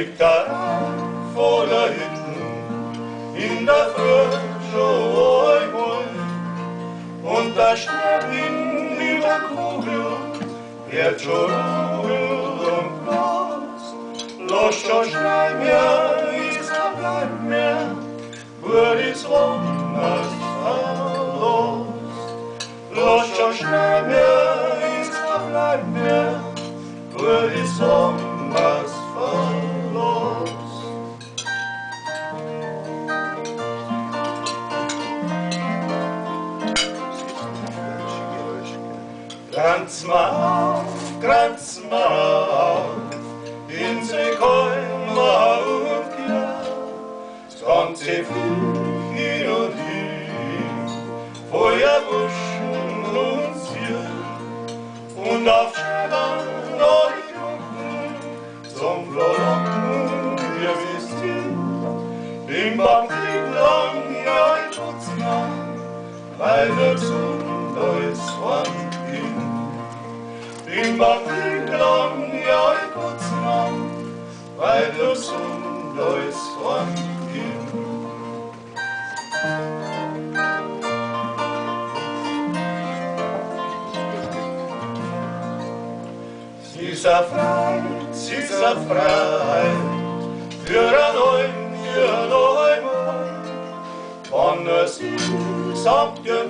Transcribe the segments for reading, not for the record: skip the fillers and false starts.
liegt daran voller Hütten in der frische Räume. Und da steht in über Kugel, wird schon Ruhe und Post. Los schon schnell mehr, ist er bleibt mehr, wird es Wunders verlost. Los schon schnell mehr, ist er bleibt mehr, wird es Wunders verlost. Grenz mal auf, in se Kolma und Klar, sonst se Flug hin und hin, Feuerbuschen und Ziel, und auf Schädern neu gucken, zum Frohlocken, wir wisst ihr, im Banklieg lang, ja, ich putz lang, weil der Zug ist von im Banklieg lang, ja, ich putz lang, weil der Zug ist von Sie ist frei, für ein Neumann, von es samt viel,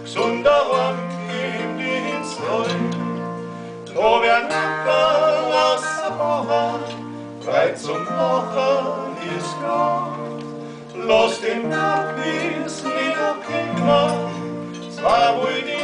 gesunder Hand im Dienst rein. Da werden Acker aus der Woche, frei zum Machen ist gar. Lass den Tag bis Mittag hin, zwar wohl die